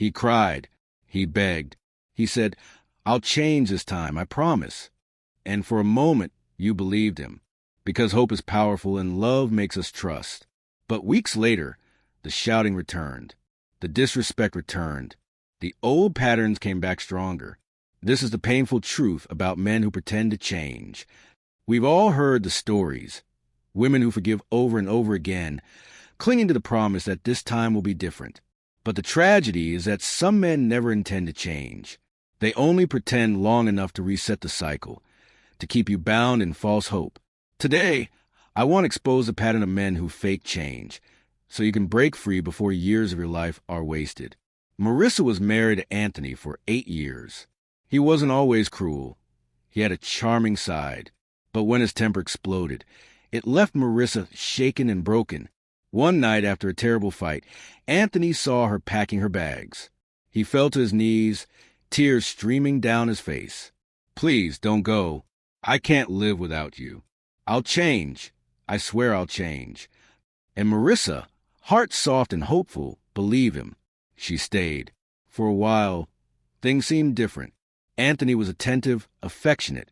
He cried. He begged. He said, "I'll change this time, I promise." And for a moment, you believed him, because hope is powerful and love makes us trust. But weeks later, the shouting returned. The disrespect returned. The old patterns came back stronger. This is the painful truth about men who pretend to change. We've all heard the stories. Women who forgive over and over again, clinging to the promise that this time will be different. But the tragedy is that some men never intend to change. They only pretend long enough to reset the cycle, to keep you bound in false hope. Today, I want to expose the pattern of men who fake change, so you can break free before years of your life are wasted. Marissa was married to Anthony for 8 years. He wasn't always cruel. He had a charming side. But when his temper exploded, it left Marissa shaken and broken. One night after a terrible fight, Anthony saw her packing her bags. He fell to his knees, tears streaming down his face. "Please, don't go. I can't live without you. I'll change. I swear I'll change." And Marissa, heart soft and hopeful, believed him. She stayed. For a while, things seemed different. Anthony was attentive, affectionate,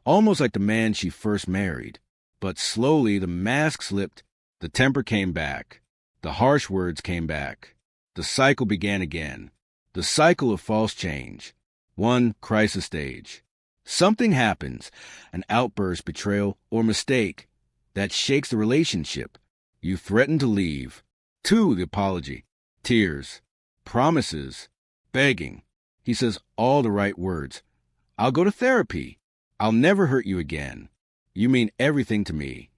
almost like the man she first married. But slowly the mask slipped, the temper came back, the harsh words came back. The cycle began again. The cycle of false change. One crisis stage. Something happens, an outburst, betrayal, or mistake, that shakes the relationship. You threaten to leave. 2, the apology. Tears. Promises. Begging. He says all the right words. "I'll go to therapy. I'll never hurt you again. You mean everything to me."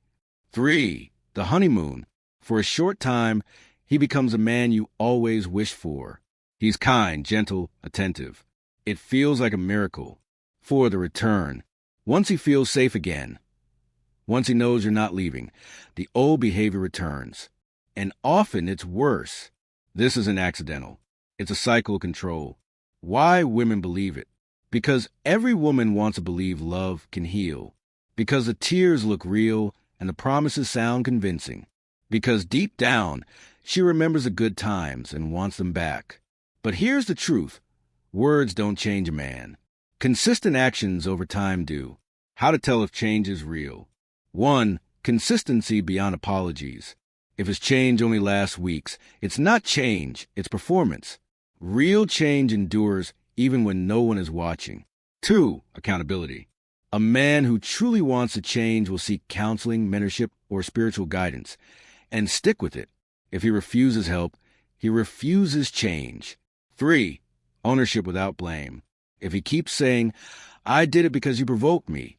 3, the honeymoon. For a short time, he becomes a man you always wished for. He's kind, gentle, attentive. It feels like a miracle. 4, the return. Once he feels safe again, once he knows you're not leaving, the old behavior returns. And often it's worse. This isn't accidental. It's a cycle of control. Why women believe it? Because every woman wants to believe love can heal. Because the tears look real and the promises sound convincing. Because deep down, she remembers the good times and wants them back. But here's the truth. Words don't change a man. Consistent actions over time do. How to tell if change is real. 1, consistency beyond apologies. If his change only lasts weeks, it's not change, it's performance. Real change endures even when no one is watching. 2, accountability. A man who truly wants to change will seek counseling, mentorship, or spiritual guidance, and stick with it. If he refuses help, he refuses change. 3, ownership without blame. If he keeps saying, "I did it because you provoked me,"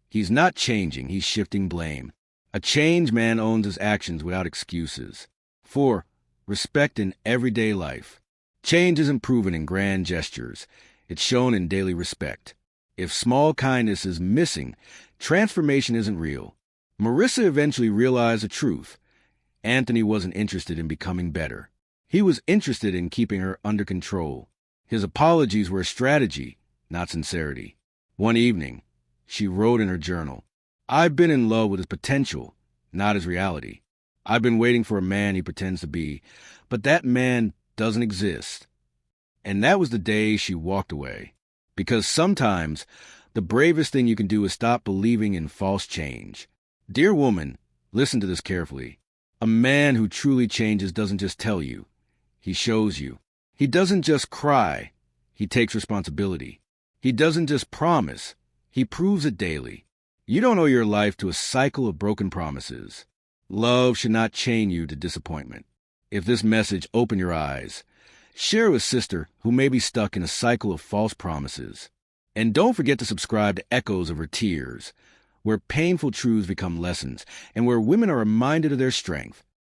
he's not changing, he's shifting blame. A changed man owns his actions without excuses. 4, respect in everyday life. Change isn't proven in grand gestures. It's shown in daily respect. If small kindness is missing, transformation isn't real. Marissa eventually realized the truth. Anthony wasn't interested in becoming better. He was interested in keeping her under control. His apologies were a strategy, not sincerity. One evening, she wrote in her journal, "I've been in love with his potential, not his reality. I've been waiting for a man he pretends to be, but that man doesn't exist." And that was the day she walked away. Because sometimes the bravest thing you can do is stop believing in false change. Dear woman, listen to this carefully. A man who truly changes doesn't just tell you. He shows you. He doesn't just cry. He takes responsibility. He doesn't just promise. He proves it daily. You don't owe your life to a cycle of broken promises. Love should not chain you to disappointment. If this message opened your eyes, share with a sister who may be stuck in a cycle of false promises. And don't forget to subscribe to Echoes of Her Tears, where painful truths become lessons and where women are reminded of their strength.